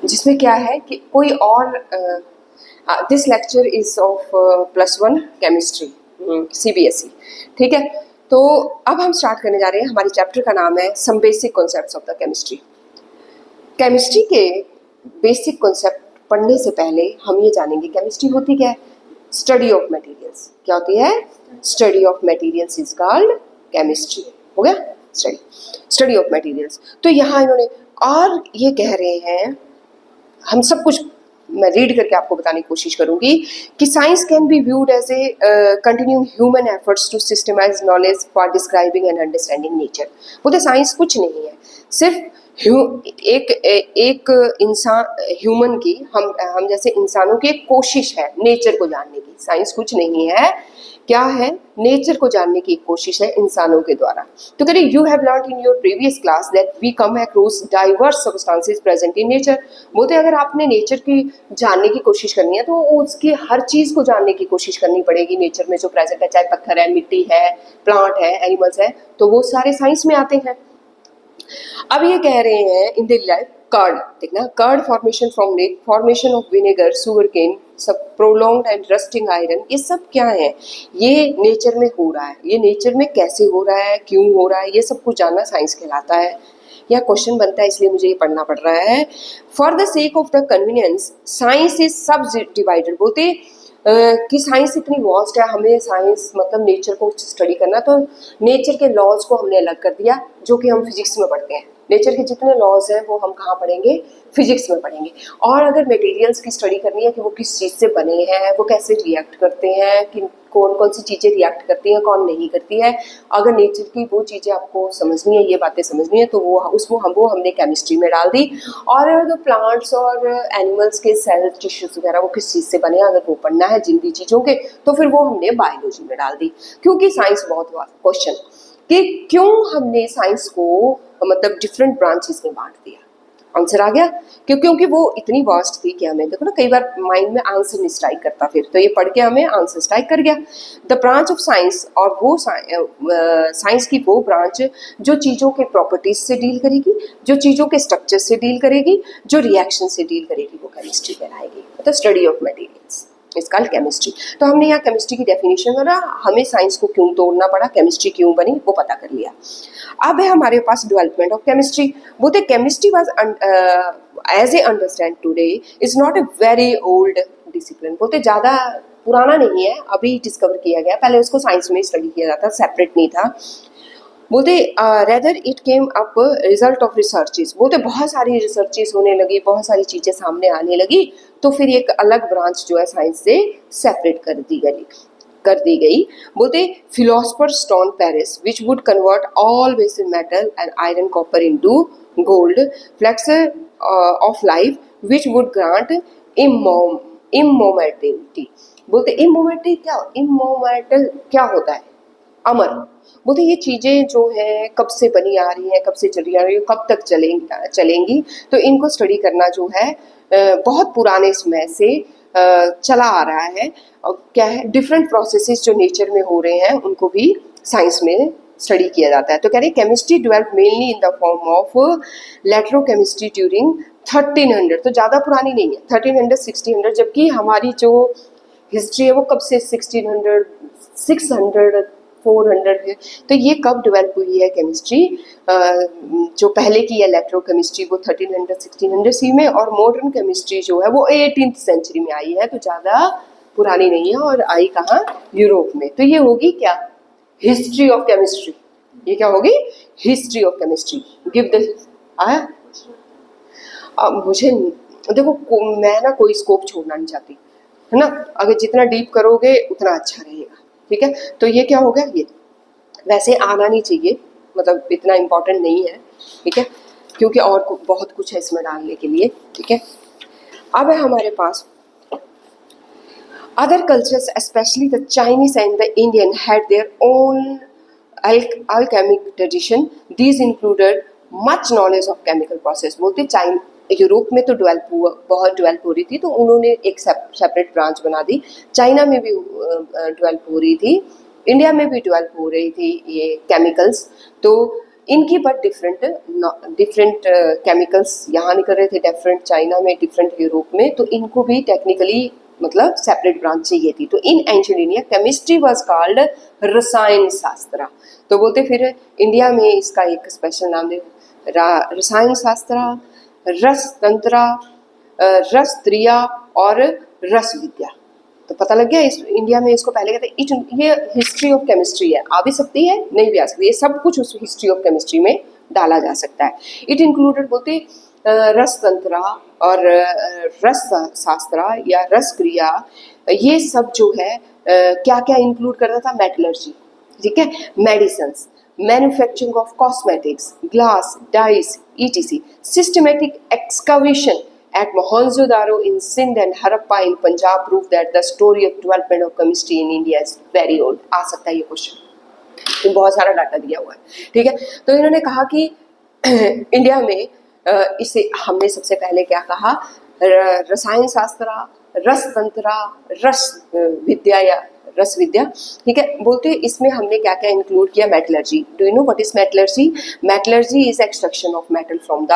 जिसमें क्या है कि कोई और this lecture is of +1 chemistry CBSE, ठीक है। तो अब हम स्टार्ट करने जा रहे हैं। हमारे चैप्टर का नाम है some basic concepts of the chemistry. Chemistry के बेसिक कॉन्सेप्ट पढ़ने से पहले हम ये जानेंगे केमिस्ट्री होती क्या है। Study of materials. क्या होती है? Study of materials is called chemistry. हो गया? Study of materials. तो यहाँ इन्होंने और ये कह रहे हैं, हम सब कुछ मैं रीड करके आपको बताने की कोशिश करूंगी कि science can be viewed as a continuing human efforts to systemize knowledge for describing and understanding nature. बोलते साइंस कुछ नहीं है, सिर्फ एक इंसान ह्यूमन की, हम जैसे इंसानों की एक कोशिश है नेचर को जानने की। साइंस कुछ नहीं है, क्या है? नेचर को जानने की एक कोशिश है इंसानों के द्वारा। तो कह रहे you have learn in your previous class that we come across diverse substances present in nature. बोलते अगर आपने नेचर की जानने की कोशिश करनी है तो उसकी हर चीज़ को जानने की कोशिश करनी पड़ेगी नेचर में जो प्रेजेंट है, चाहे पत्थर है, मिट्टी है, प्लांट है, एनिमल्स है, तो वो सारे साइंस में आते हैं। अब ये कह रहे हैं इन डेली लाइफ कर्ड, देखना, curd formation from milk, formation of vinegar, sugar cane, सब प्रोलॉन्ग्ड एंड रस्टिंग आयरन, ये सब क्या है? ये नेचर में हो रहा है। ये नेचर में कैसे हो रहा है, क्यों हो रहा है, ये सब कुछ जानना साइंस कहलाता है। यह क्वेश्चन बनता है इसलिए मुझे ये पढ़ना पड़ रहा है। For the sake of the convenience science is सब डिवाइडेड। बोलते कि साइंस इतनी वास्ट है, हमें साइंस मतलब नेचर को स्टडी करना, तो नेचर के लॉज को हमने अलग कर दिया जो कि हम फिजिक्स में पढ़ते हैं। नेचर के जितने लॉज हैं वो हम कहाँ पढ़ेंगे? फिजिक्स में पढ़ेंगे। और अगर मटेरियल्स की स्टडी करनी है कि वो किस चीज़ से बने हैं, वो कैसे रिएक्ट करते हैं, कि कौन कौन सी चीज़ें रिएक्ट करती हैं, कौन नहीं करती है, अगर नेचर की वो चीज़ें आपको समझनी है, ये बातें समझनी है, तो वो हमने केमिस्ट्री में डाल दी। और जो प्लांट्स और एनिमल्स के सेल टिश्यूज वगैरह वो किस चीज़ से बने, अगर वो पढ़ना है जिंदी चीज़ों के, तो फिर वो हमने बायोलॉजी में डाल दी। क्योंकि साइंस बहुत क्वेश्चन कि क्यों हमने साइंस को मतलब डिफरेंट ब्रांचेस में बांट दिया। आंसर आ गया क्योंकि वो इतनी वास्ट थी कि हमें, देखो ना, कई बार माइंड में आंसर नहीं स्ट्राइक करता, फिर तो ये पढ़ के हमें आंसर स्ट्राइक कर गया। द ब्रांच ऑफ साइंस, और वो साइंस की वो ब्रांच जो चीज़ों के प्रॉपर्टीज से डील करेगी, जो चीज़ों के स्ट्रक्चर से डील करेगी, जो रिएक्शन से डील करेगी, वो केमिस्ट्री कहलाएगी। मतलब study of materials is called chemistry. तो हमने यहाँ केमिस्ट्री की डेफिनेशन करा, हमें साइंस को क्यों तोड़ना पड़ा, केमिस्ट्री क्यों बनी, वो पता कर लिया। अब है हमारे पास डेवलपमेंट ऑफ केमिस्ट्री। बोलते chemistry was as a understand today is not a very old discipline. बोलते ज़्यादा पुराना नहीं है, अभी डिस्कवर किया गया, पहले उसको साइंस में स्टडी किया जाता, सेपरेट नहीं था। बोलते rather it came up result of researches. बोलते बहुत सारी रिसर्चेस होने लगी, बहुत सारी चीज़ें सामने आने लगी, तो फिर एक अलग ब्रांच जो है साइंस से सेपरेट कर दी गई। बोलते philosopher stone Paris which would convert all basic metal and iron copper into gold, flexor of life which would grant immortality. बोलते इमोर्टल क्या होता है? अमर। बोलते ये चीज़ें जो हैं कब से बनी आ रही हैं, कब से चली आ रही है, कब तक चलेंगी, तो इनको स्टडी करना जो है बहुत पुराने समय से चला आ रहा है। और क्या है, डिफरेंट प्रोसेसेस जो नेचर में हो रहे हैं उनको भी साइंस में स्टडी किया जाता है। तो कह रहे chemistry develop mainly in the form of electrochemistry during 1300। तो ज़्यादा पुरानी नहीं है, 1300 1600, जबकि हमारी जो हिस्ट्री है वो कब से 1600 600 400 है। तो ये कब डेवलप हुई है केमिस्ट्री? जो पहले की इलेक्ट्रोकेमिस्ट्री वो 1300 1600 सी में, और मॉडर्न केमिस्ट्री जो है वो 18th सेंचुरी में आई है, तो ज़्यादा पुरानी नहीं है, और आई कहाँ? यूरोप में। तो ये होगी क्या? History of chemistry. ये क्या होगी? History of chemistry. Give the मुझे देखो, मैं ना कोई स्कोप छोड़ना नहीं चाहती, है ना। अगर जितना डीप करोगे उतना अच्छा रहेगा, ठीक है। तो ये क्या हो गया? ये वैसे आना नहीं चाहिए, मतलब इतना इम्पोर्टेंट नहीं है, ठीक है, क्योंकि और बहुत कुछ है इसमें डालने के लिए, ठीक है। अब है हमारे पास other cultures, especially the Chinese and the Indian had their own alchemic tradition. These included much knowledge of chemical process. बोलते यूरोप में तो बहुत डेवलप हो रही थी, तो उन्होंने एक सेपरेट ब्रांच बना दी। चाइना में भी डेवलप हो रही थी, इंडिया में भी डेवलप हो रही थी ये केमिकल्स। तो इनकी बट डिफरेंट केमिकल्स यहाँ निकल रहे थे, डिफरेंट चाइना में, डिफरेंट यूरोप में, तो इनको भी टेक्निकली मतलब सेपरेट ब्रांच चाहिए थी। तो इन ancient India chemistry was called रसायन शास्त्र। तो बोलते फिर इंडिया में इसका एक स्पेशल नाम दे, रसायन शास्त्र, रस तंत्र, रस क्रिया और रस विद्या। तो पता लग गया इस इंडिया में इसको पहले कहते हैं ये हिस्ट्री ऑफ केमिस्ट्री है। आ भी सकती है, नहीं भी आ सकती, ये सब कुछ उस हिस्ट्री ऑफ केमिस्ट्री में डाला जा सकता है। इट इंक्लूडेड बोलते रस तंत्र और रस शास्त्र या रस क्रिया, ये सब जो है क्या क्या इंक्लूड करता था, मेटलर्जी, ठीक है, medicine, manufacturing of cosmetics, glass, dice, etc, systematic excavation at Mohenjo-daro in Sindh and Harappa in Punjab prove that the story of development of chemistry in India is very old। आ सकता है ये question, बहुत सारा data दिया हुआ है, ठीक है। तो इन्होंने कहा कि इंडिया में इसे हमने सबसे पहले क्या कहा, रसायन शास्त्र, रस तंत्र, रस विद्या या रस विद्या, ठीक है। बोलते इसमें हमने क्या क्या इंक्लूड किया, metallurgy. Do you know what is metallurgy? Metallurgy is extraction of metal from the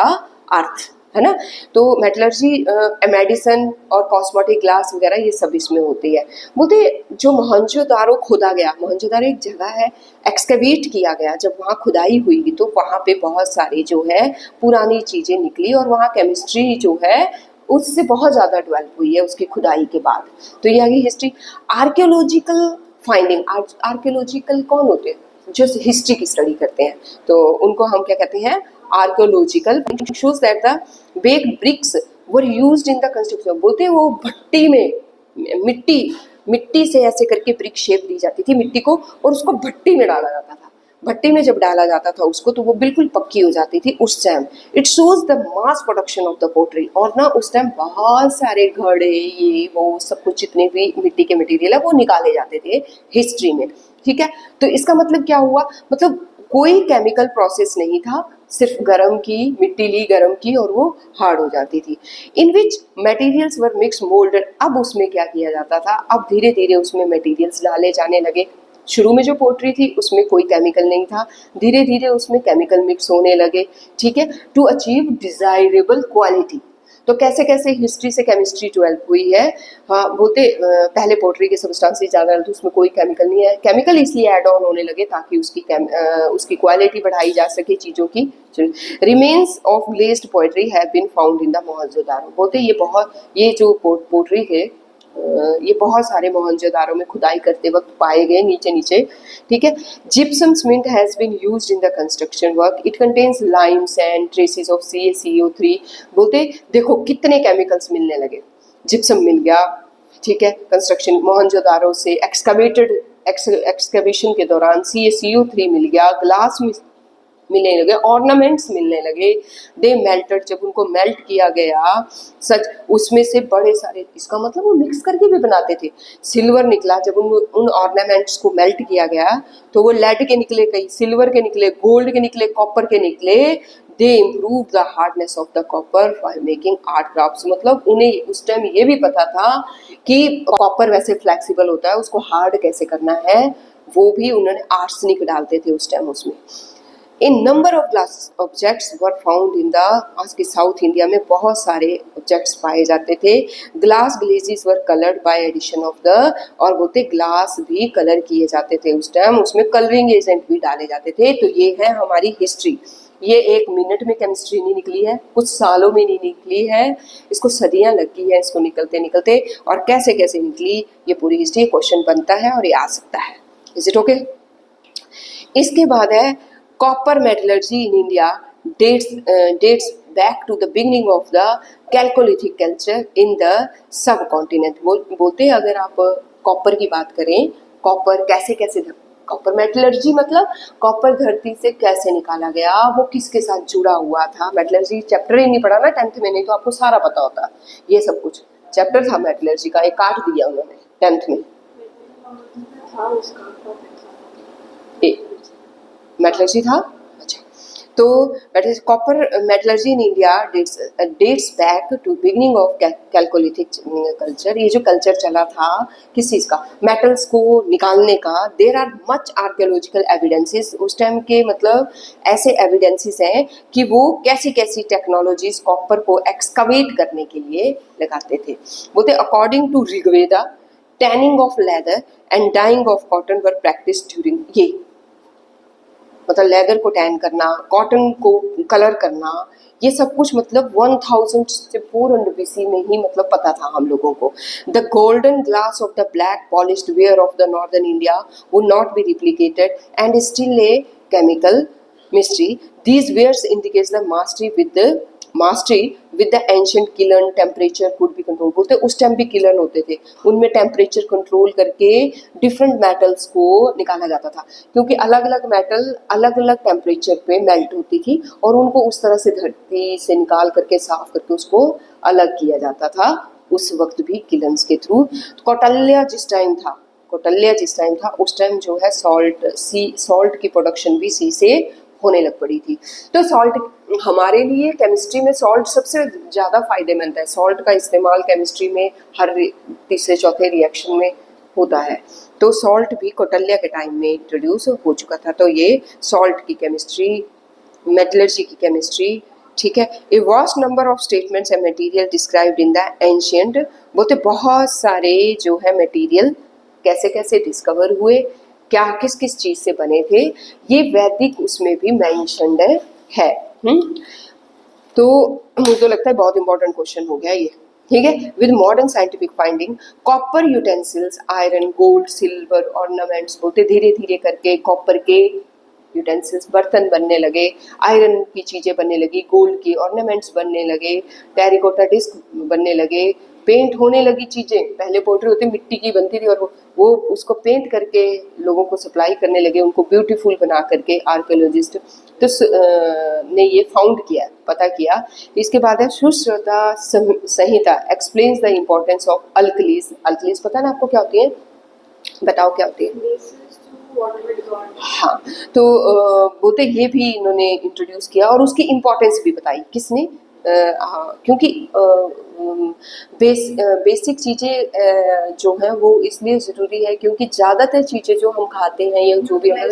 earth, है ना। तो मेटलर्जी मेडिसिन और कॉस्मेटिक, ग्लास वगैरह ये सब इसमें होती है। बोलते जो मोहनजोदारो खोदा गया, मोहनजोदारो एक जगह है, एक्सकेवेट किया गया, जब वहाँ खुदाई हुई तो वहाँ पे बहुत सारी जो है पुरानी चीज़ें निकली और वहाँ केमिस्ट्री जो है उससे बहुत ज़्यादा डेवलप हुई है उसकी खुदाई के बाद। तो ये आगे हिस्ट्री। आर्कियोलॉजिकल फाइंडिंग, आर्कियोलॉजिकल कौन होते हैं, जो हिस्ट्री की स्टडी करते हैं, तो उनको हम क्या कहते हैं, archaeological. Shows that the baked bricks were used in the construction. बोलते हैं वो भट्टी में मिट्टी से ऐसे करके ब्रिक शेप दी जाती थी मिट्टी को, और उसको भट्टी में डाला जाता था। भट्टी में जब डाला जाता था उसको तो वो बिल्कुल पक्की हो जाती थी उस time. It shows the mass production of the pottery. और ना उस टाइम बहुत सारे घड़े, ये वो सब कुछ जितने भी मिट्टी के मटेरियल है वो निकाले जाते थे हिस्ट्री में, ठीक है। तो इसका मतलब क्या हुआ, मतलब कोई केमिकल प्रोसेस नहीं था, सिर्फ गरम की, मिट्टी ली गरम की और वो हार्ड हो जाती थी। इन विच मटेरियल्स वर मिक्स मोल्डेड। अब उसमें क्या किया जाता था, अब धीरे धीरे उसमें मटेरियल्स डाले जाने लगे। शुरू में जो पोट्री थी उसमें कोई केमिकल नहीं था, धीरे धीरे उसमें केमिकल मिक्स होने लगे, ठीक है, टू अचीव डिजायरेबल क्वालिटी। तो कैसे कैसे हिस्ट्री से केमिस्ट्री डेवलप हुई है। हाँ, बोलते पहले पोट्री के सब्सटेंसेस ज़्यादा तो उसमें कोई केमिकल नहीं है, केमिकल इसलिए ऐड ऑन होने लगे ताकि उसकी क्वालिटी बढ़ाई जा सके चीज़ों की। Remains of glazed pottery have been found in the Mohenjodaro. बोलते ये जो पोट्री है ये बहुत सारे मोहनजोदारो में खुदाई करते वक्त पाए गए नीचे, ठीक है। Gypsum cement has been used in the construction work. It contains lime, sand, traces of CaCO3। बोलते देखो कितने केमिकल्स मिलने लगे, जिप्सम मिल गया, ठीक है, कंस्ट्रक्शन मोहनजोदारो से एक्सकवेशन के दौरान CaCO3 मिल गया, ग्लास मिलने लगे, ऑर्नामेंट्स मिलने लगे, दे मेल्टेड, जब उनको मेल्ट किया गया सच उसमें से बड़े सारे, इसका मतलब वो मिक्स करके भी बनाते थे। सिल्वर निकला जब उन ऑर्नामेंट्स को मेल्ट किया गया तो वो लेड के निकले, कई सिल्वर के निकले, गोल्ड के निकले, कॉपर के निकले। दे improve the hardness of the copper for making art crafts. मतलब उन्हें उस टाइम ये भी पता था कि कॉपर वैसे फ्लेक्सिबल होता है, उसको हार्ड कैसे करना है, वो भी उन्होंने आर्सेनिक डालते थे उस टाइम उसमें। In number of glass objects were found in the, आज के साउथ इंडिया में बहुत सारे ऑब्जेक्ट्स पाए जाते थे। Glass glazes were coloured by addition of the, और बोलते ग्लास भी कलर किए जाते थे उस टाइम, उसमें कलरिंग एजेंट भी डाले जाते थे। तो ये है हमारी हिस्ट्री। ये एक मिनट में केमिस्ट्री नहीं निकली है, कुछ सालों में नहीं निकली है, इसको सदियां लग गई है इसको निकलते निकलते, और कैसे कैसे निकली ये पूरी हिस्ट्री क्वेश्चन बनता है और ये आ सकता है। Is it okay? इसके बाद है copper metallurgy in India dates back to the beginning of the Chalcolithic culture in the subcontinent। बोलते हैं अगर आप कॉपर की बात करें, कॉपर कैसे कैसे, कॉपर मेटलर्जी मतलब कॉपर धरती से कैसे निकाला गया, वो किसके साथ जुड़ा हुआ था। मेटलर्जी चैप्टर ही नहीं पढ़ा ना 10th में, नहीं तो आपको सारा पता होता। ये सब कुछ चैप्टर था मेटलर्जी का, एक काट दिया उन्होंने 10th में। मेटलर्जी था, अच्छा। तो that is copper metallurgy in India dates back to beginning of Chalcolithic culture। ये जो कल्चर चला था किस चीज़ का, मेटल्स को निकालने का। There are much archaeological evidences, उस टाइम के मतलब ऐसे एविडेंसेस हैं कि वो कैसी कैसी टेक्नोलॉजीज कॉपर को एक्सकवेट करने के लिए लगाते थे। बोलते according to Rigveda tanning of leather and dyeing of cotton were practice during, ये मतलब लेदर को टैन करना, कॉटन को कलर करना, ये सब कुछ मतलब 1000 से 400 BC में ही मतलब पता था हम लोगों को। The golden glass of the black polished ware of the northern India would not be replicated and still a chemical mystery. These wares indicates the mastery with the ancient kiln temperature could be control. बोलते उस time भी kiln होते थे, उनमें temperature control करके different metals को निकाला जाता था, क्योंकि अलग अलग मेटल अलग अलग टेम्परेचर पे मेल्ट होती थी और उनको उस तरह से धरती से निकाल करके साफ करके उसको अलग किया जाता था उस वक्त भी किलन्स के थ्रू। कौटिल्य जिस टाइम था उस टाइम जो है सॉल्ट की प्रोडक्शन भी सी से होने लग पड़ी थी। तो सॉल्ट हमारे लिए केमिस्ट्री में सॉल्ट सबसे ज़्यादा फायदेमंद है। सॉल्ट का इस्तेमाल केमिस्ट्री में हर तीसरे चौथे रिएक्शन में होता है। तो सॉल्ट भी कौटिल्य के टाइम में इंट्रोड्यूस हो चुका था। तो ये सॉल्ट की केमिस्ट्री, मेटलर्जी की केमिस्ट्री, ठीक है। A vast number of statements and material described in the ancient, बोलते बहुत सारे जो है मटेरियल कैसे कैसे डिस्कवर हुए, क्या किस किस चीज़ से बने थे, ये वैदिक उसमें भी मेंशन्ड है। तो मुझे तो लगता है बहुत इंपॉर्टेंट क्वेश्चन हो गया ये, ठीक है। With modern scientific finding copper utensils, iron, gold, silver ornaments, बोलते धीरे धीरे करके कॉपर के यूटेंसिल्स बर्तन बनने लगे, आयरन की चीज़ें बनने लगी, गोल्ड की ऑर्नामेंट्स बनने लगे, टेरिकोटा डिस्क बनने लगे, पेंट होने लगी चीज़ें। पहले पोट्री होती मिट्टी की बनती थी और वो उसको पेंट करके लोगों को सप्लाई करने लगे, उनको ब्यूटीफुल बना करके आर्कियोलॉजिस्ट तो ने ये फाउंड किया, पता किया। इसके बाद है Sushruta Samhita explains the importance of alkalies. Alkalies पता है ना आपको क्या होती है, बताओ क्या होती है? हाँ, तो बोलते ये भी इन्होंने इंट्रोड्यूस किया और उसकी इम्पोर्टेंस भी बताई। किसने? क्योंकि बेसिक चीज़ें जो हैं वो इसलिए ज़रूरी है क्योंकि ज़्यादातर चीज़ें जो हम खाते हैं या जो भी हमें,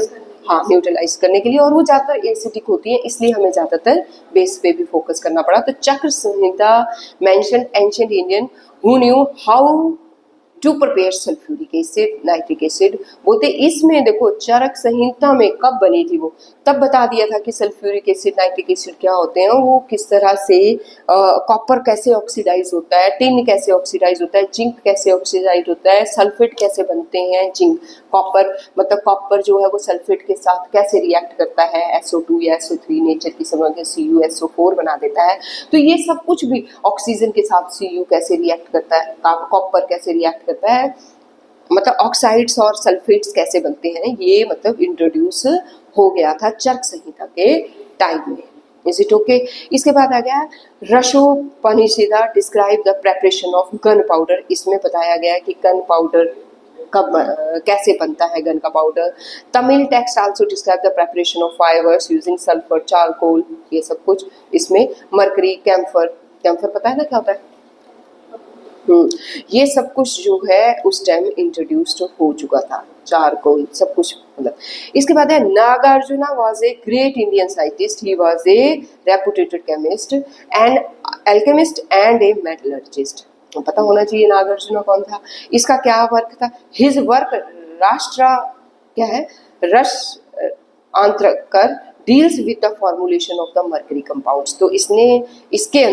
हाँ, न्यूट्रलाइज करने के लिए, और वो ज़्यादातर एसिडिक होती हैं, इसलिए हमें ज़्यादातर बेस पे भी फोकस करना पड़ा। तो चक्र Samhita mention ancient Indian who knew how to prepare sulphuric acid, nitric acid. बोलते इसमें देखो चरक संहिता में कब बनी थी, वो तब बता दिया था कि सल्फ्यूरिक एसिड, नाइट्रिक एसिड क्या होते हैं, वो किस तरह से कॉपर कैसे ऑक्सीडाइज होता है, टिन कैसे ऑक्सीडाइज होता है, जिंक कैसे ऑक्सीडाइज होता है, सल्फेट कैसे बनते हैं, जिंक कॉपर मतलब कॉपर जो है वो सल्फेट के साथ कैसे रिएक्ट करता है, SO2 या SO3 नेचर की समझ के CuSO4 बना देता है। तो ये सब कुछ भी ऑक्सीजन के साथ Cu कैसे रिएक्ट करता है, कॉपर कैसे रिएक्ट करता है, मतलब ऑक्साइड्स और सल्फेट्स कैसे बनते हैं, ये मतलब इंट्रोड्यूस हो गया था चर्क संहिता के टाइम में। Is it okay? इसके बाद आ गया Rasopanishada describe the preparation of gun powder. इसमें बताया गया कि गन पाउडर कब कैसे बनता है गन का powder. Tamil text also describe the preparation of fireworks using sulphur, charcoal, ये सब कुछ इसमें। मरकरी, कैम्फर, कैम्फर पता है ना क्या होता है? ये सब कुछ जो है उस टाइम इंट्रोड्यूस्ड हो चुका था, चारकोल सब कुछ मतलब। इसके बाद है Nagarjuna was a great Indian scientist, he was a reputed chemist and alchemist and A metallurgist. पता होना चाहिए नागार्जुना कौन था, इसका क्या वर्क था। हिज वर्क राष्ट्र क्या है, Rasa Antrakar deals with the formulation of the mercury compounds. तो इसने इसके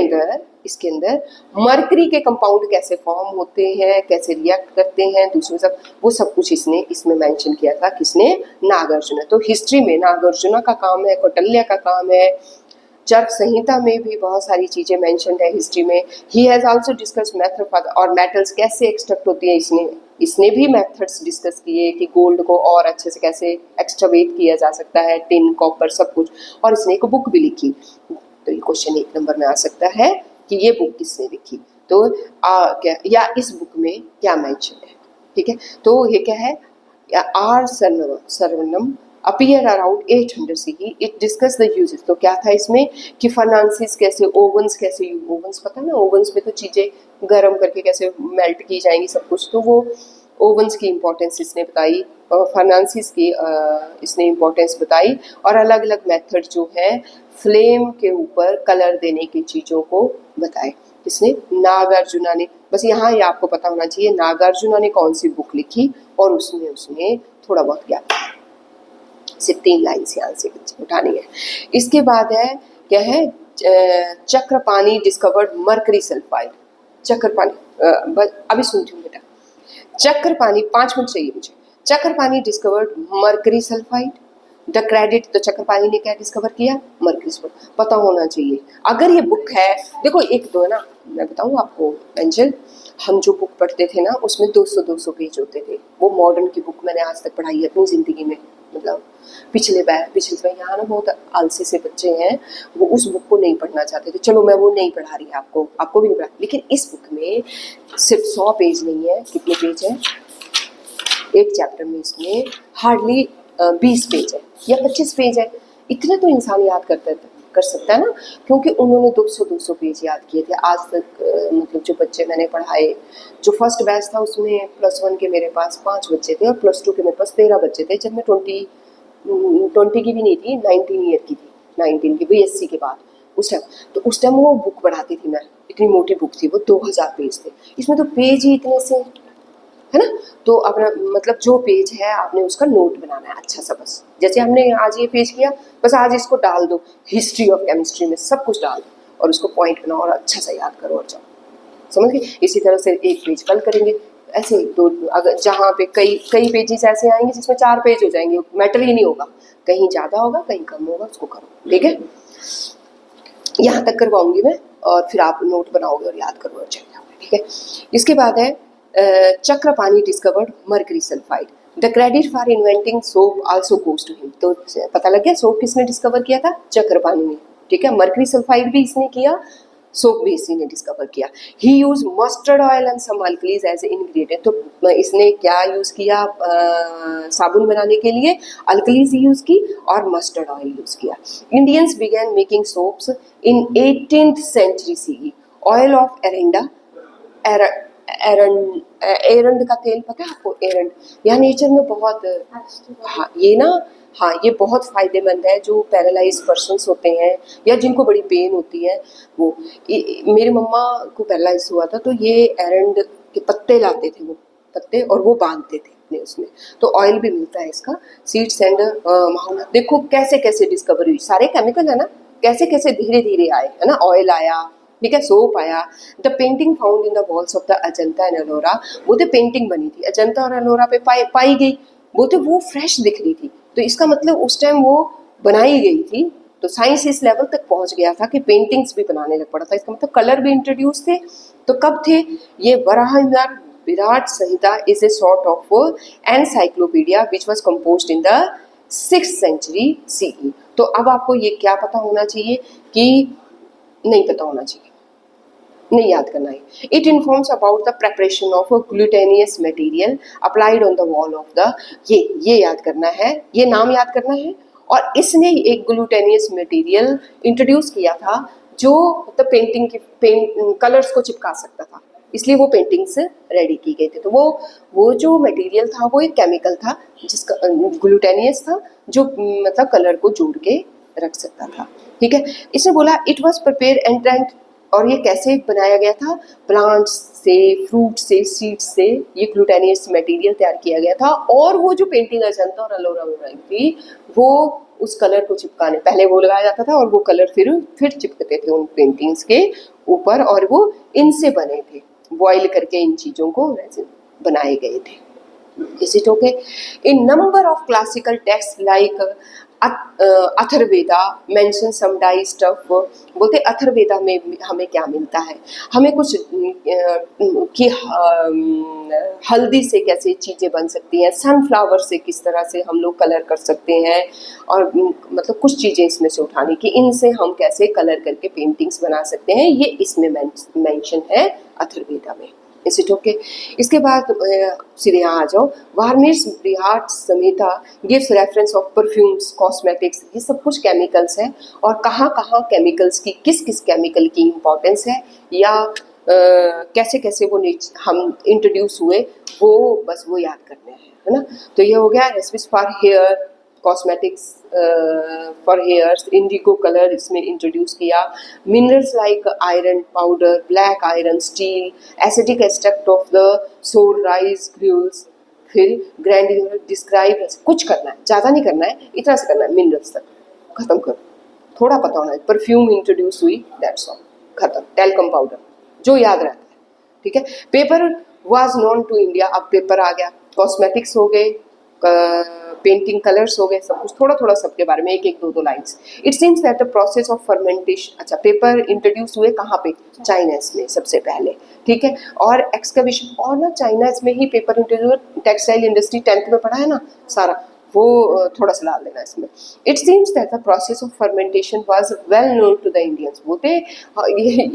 अंदर मर्करी के कंपाउंड कैसे फॉर्म होते हैं, कैसे रिएक्ट करते हैं दूसरों सब, वो सब कुछ इसने इसमें मेंशन किया था। किसने? नागार्जुना। तो हिस्ट्री में नागार्जुना का काम है, कौटिल्य का काम है। चर्क संहिता में भी बहुत सारी चीज़ें मेंशन्ड है हिस्ट्री में। He has also discuss method for, और मेटल्स कैसे एक्सट्रैक्ट होती है, इसने भी मेथड्स डिस्कस किए कि गोल्ड को और अच्छे से कैसे एक्सट्रावेट किया जा सकता है, टिन, कॉपर सब कुछ। और इसने एक बुक भी लिखी। तो ये क्वेश्चन 1 नंबर में आ सकता है कि ये बुक किसने लिखी, तो क्या या इस बुक में क्या मेंशन है, ठीक है। तो ये क्या है, Rasarnavam appear around 800 CE। It discuss the uses. तो क्या था इसमें कि फर्नांसिस कैसे, ओवंस कैसे, ओवंस पता है ना, ओवंस में तो चीज़ें गर्म करके कैसे मेल्ट की जाएंगी सब कुछ, तो वो ओवंस की इम्पोर्टेंस इसने बताई, फर्नांसिस की इसने इम्पोर्टेंस बताई, और अलग अलग मेथड जो है फ्लेम के ऊपर कलर देने की चीज़ों को बताए। इसने नागार्जुना ने, बस यहाँ ये आपको पता होना चाहिए नागार्जुना ने कौन सी बुक लिखी और उसमें उसने थोड़ा बहुत क्या, सिर्फ 3 लाइन से यहाँ से उठानी है। इसके बाद है क्या है, Chakrapani discovered mercury sulphide. Chakrapani अभी सुनती हूँ बेटा। चक्रपाणी 5 मिनट चाहिए मुझे। Chakrapani discovered mercury sulphide. The credit, तो चक्रपाणी ने क्या डिस्कवर किया, मर्करी सल्फाइड। पता होना चाहिए अगर ये बुक है। देखो एक दो है ना, मैं बताऊँ आपको एंजल, हम जो बुक पढ़ते थे ना उसमें 200-200 पेज होते थे। वो मॉडर्न की बुक मैंने आज तक पढ़ाई है अपनी ज़िंदगी में, मतलब पिछले बार यहाँ ना बहुत आलसी से बच्चे हैं, वो उस बुक को नहीं पढ़ना चाहते थे। चलो मैं वो नहीं पढ़ा रही आपको भी नहीं पढ़ा, लेकिन इस बुक में सिर्फ 100 पेज नहीं है, कितने पेज हैं एक चैप्टर में, इसमें हार्डली 20 पेज है या 25 पेज है। इतने तो इंसान याद कर सकता है ना, क्योंकि उन्होंने 200-200 पेज याद किए थे आज तक। मतलब जो बच्चे मैंने पढ़ाए, जो फर्स्ट बैच था उसमें +1 के मेरे पास 5 बच्चे थे और +2 के मेरे पास 13 बच्चे थे, जब मैं 20 की भी नहीं थी, 19 ईयर की थी, 19 की BSc के बाद उस टाइम। तो उस टाइम वो बुक पढ़ाती थी मैं, इतनी मोटी बुक थी वो, 2000 पेज थे। इसमें तो पेज ही इतने से है ना। तो अपना मतलब जो पेज है आपने उसका नोट बनाना है अच्छा सा, बस जैसे हमने आज ये पेज किया, बस आज इसको डाल दो हिस्ट्री ऑफ केमिस्ट्री में, सब कुछ डाल दो और उसको पॉइंट बनाओ और अच्छा सा याद करो और जाओ, समझ गए। इसी तरह से एक पेज कल करेंगे, ऐसे दो, अगर जहाँ पे कई पेजेस ऐसे आएंगे जिसमें 4 पेज हो जाएंगे, मैटर ही नहीं होगा, कहीं ज़्यादा होगा कहीं कम होगा, उसको करो, ठीक है। यहाँ तक करवाऊंगी मैं और फिर आप नोट बनाओगे और याद करो और चले जाओगे, ठीक है। इसके बाद है Chakrapani discovered mercury sulphide. The credit for inventing soap also goes to him. तो पता लग गया सोप किसने डिस्कवर किया था, चक्रपाणी ने, ठीक है। मर्करी सल्फाइड भी इसने किया, सोप भी इसी ने डिस्कवर किया। He use mustard oil and some alkalies as a ingredient. तो इसने क्या यूज किया साबुन बनाने के लिए, अल्कलीज यूज की और मस्टर्ड ऑयल यूज किया। Indians began making soaps in 18th century CE। Oil of Eranda, एरंड का तेल पता है आपको, एरंड यहाँ नेचर में बहुत, हाँ ये ना, हाँ ये बहुत फायदेमंद है जो पैरालाइज पर्सन्स होते हैं या जिनको बड़ी पेन होती है। वो मेरी मम्मा को पैरालाइज हुआ था, तो ये एरंड के पत्ते लाते थे, वो पत्ते, और वो बांधते थे अपने उसमें। तो ऑयल भी मिलता है इसका, सीड्स एंड माहौल। देखो कैसे कैसे डिस्कवर हुई, सारे केमिकल है ना, कैसे कैसे धीरे धीरे आए, है ना। ऑयल आया, ठीक है, सोप आया। The painting found in the walls of the Ajanta and Ellora. वो तो पेंटिंग बनी थी अजंता और एलोरा पे पाई गई, वो तो वो फ्रेश दिख रही थी, तो इसका मतलब उस टाइम वो बनाई गई थी। तो साइंस इस लेवल तक पहुंच गया था कि पेंटिंग्स भी बनाने लग पड़ा था, इसका मतलब कलर भी इंट्रोड्यूस थे। तो कब थे ये, Varahamihira Virat Samhita is a sort of encyclopaedia which was composed in the 6th century CE। तो अब आपको ये क्या पता होना चाहिए कि नहीं पता होना चाहिए, नहीं याद करना है। It informs about the preparation of a glutinous material applied on the wall of the, ये याद करना है, ये नाम याद करना है। और इसने एक ग्लूटेनियस मटेरियल इंट्रोड्यूस किया था जो मतलब पेंटिंग की कलर्स को चिपका सकता था, इसलिए वो पेंटिंग्स रेडी की गई थी। तो वो जो मटेरियल था वो एक केमिकल था जिसका ग्लूटेनियस था, जो मतलब कलर को जोड़ के रख सकता था, ठीक है। इसने बोला इट वॉज प्रिपेयर एंड, और ये कैसे बनाया गया था, प्लांट्स से, फ्रूट से, सीड्स से ये ग्लूटेनियस मटेरियल तैयार किया गया था। और वो जो पेंटिंग अजंता और एलोरा में बनाई थी, वो उस कलर को चिपकाने, पहले वो लगाया जाता था और वो कलर फिर चिपकते थे उन पेंटिंग्स के ऊपर, और वो इनसे बने थे, बॉयल करके इन चीज़ों को बनाए गए थे। Is it okay? In number of classical texts like Atharvaveda mention some dye stuff. बोलते अथर्ववेदा में हमें क्या मिलता है, हमें कुछ कि हल्दी से कैसे चीज़ें बन सकती हैं, सनफ्लावर से किस तरह से हम लोग कलर कर सकते हैं, और मतलब कुछ चीज़ें इसमें से उठाने की, इनसे हम कैसे कलर करके पेंटिंग्स बना सकते हैं, ये इसमें मेंशन है अथर्ववेदा में, इज इट ओके? इसके बाद सीधे यहाँ आ जाओ। Varnish Brihat Samhita gives reference of perfumes, cosmetics, ये सब कुछ केमिकल्स हैं और कहाँ कहाँ केमिकल्स की, किस किस केमिकल की इम्पोर्टेंस है या कैसे कैसे वो हम इंट्रोड्यूस हुए, वो बस वो याद करने हैं, है ना। तो ये हो गया recipes for hair, cosmetics for hairs, indigo colour इसमें इंट्रोड्यूस किया, minerals like iron powder, black iron, steel, acidic extract of the sour rice gruels, फिर ग्रैंड डिस्क्राइब, कुछ करना है, ज़्यादा नहीं करना है, इतना से करना है, मिनरल्स तक खत्म करो, थोड़ा पता होना है। परफ्यूम इंट्रोड्यूस हुई, दैट्स ऑल, खत्म। टेल्कम पाउडर जो याद रहता है, ठीक है। Paper was known to India, अब पेपर आ गया, कॉस्मेटिक्स हो गए, पेंटिंग कलर्स हो गए, सब कुछ थोड़ा थोड़ा सबके बारे में एक एक दो दो lines. It seems that the process of fermentation, अच्छा पेपर इंट्रोड्यूस हुए कहाँ पे, चाइना में सबसे पहले, ठीक है। और एक्सकवेशन, और ना चाइना में ही paper introduce, textile industry 10th में पढ़ा है ना सारा, वो थोड़ा सा डाल देना इसमें। It seems that the process of fermentation was well known to the Indians, बोलते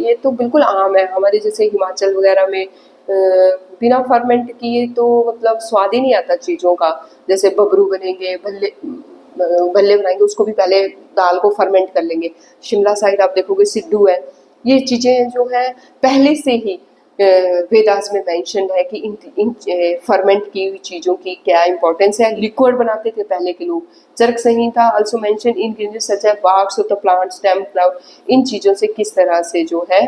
ये तो बिल्कुल आम है, हमारे जैसे हिमाचल वगैरह में बिना फर्मेंट किए तो मतलब स्वाद ही नहीं आता चीज़ों का। जैसे बबरू बनेंगे, भल्ले बनाएंगे, उसको भी पहले दाल को फर्मेंट कर लेंगे। शिमला साइड आप देखोगे सिड्डू है, ये चीज़ें जो है पहले से ही वेदास में मेंशन है कि इन फर्मेंट की हुई चीज़ों की क्या इंपॉर्टेंस है। लिक्विड बनाते थे पहले के लोग। Charaka Samhita also mention ingredients such as barks of the plant, stem, flower, इन चीज़ों से किस तरह से जो है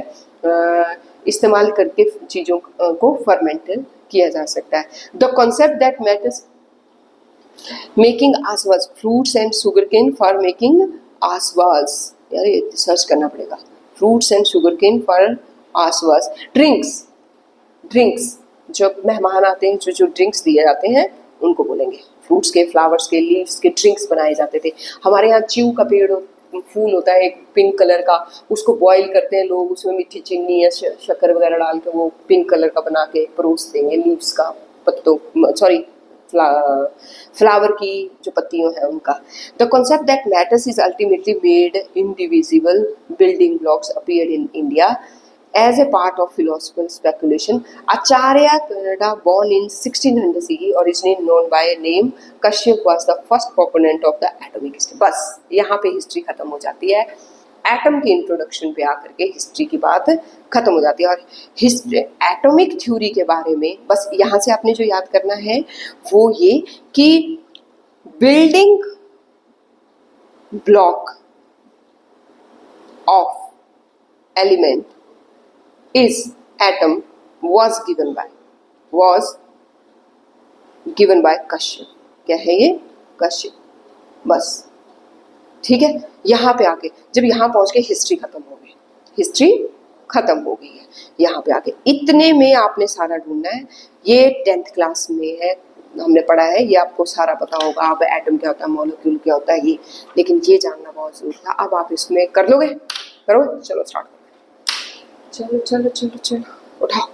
इस्तेमाल करके चीज़ों को फर्मेंट किया जा सकता है। The concept that matters making asavas, fruits and sugar cane for making asavas, यार ये सर्च करना पड़ेगा, fruits and sugar cane for asavas. Drinks जब मेहमान आते हैं, जो ड्रिंक्स दिए जाते हैं उनको बोलेंगे, फ्रूट्स के, फ्लावर्स के, लीव्स के ड्रिंक्स बनाए जाते थे। हमारे यहाँ च्यू का पेड़ फूल होता है एक पिंक कलर का, उसको बॉईल करते हैं लोग, उसमें मीठी चीनी या शक्कर वगैरह डाल के वो पिंक कलर का बना के परोस देंगे, लीव्स का, पत्तों, सॉरी फ्लावर की जो पत्तियों हैं उनका। The concept that matters is ultimately made indivisible building blocks appeared in India as a part of philosophical speculation. Acharya Kanada, born in 1600 CE, originally known by name Kashyap, was the first proponent of the atomic history. बस यहाँ पे history खत्म हो जाती है, atom के introduction पे आकर के हिस्ट्री की बात खत्म हो जाती है। और हिस्ट्री एटॉमिक थ्योरी के बारे में बस यहाँ से आपने जो याद करना है वो ये कि building block of element is atom was given by Kashyap. क्या है ये? कश्यप। बस ठीक है। यहाँ पे आके जब यहाँ पहुँच के हिस्ट्री खत्म हो गई, हिस्ट्री खत्म हो गई है। यहाँ पे आके इतने में आपने सारा ढूंढना है। ये 10th क्लास में है, हमने पढ़ा है, ये आपको सारा पता होगा। अब एटम क्या होता है, मॉलिक्यूल क्या होता है, ये, लेकिन ये जानना बहुत जरूरी था। अब आप इसमें कर लोगे? करोगे? चलो स्टार्ट करो। चलो चलो चलो चलो उठाओ।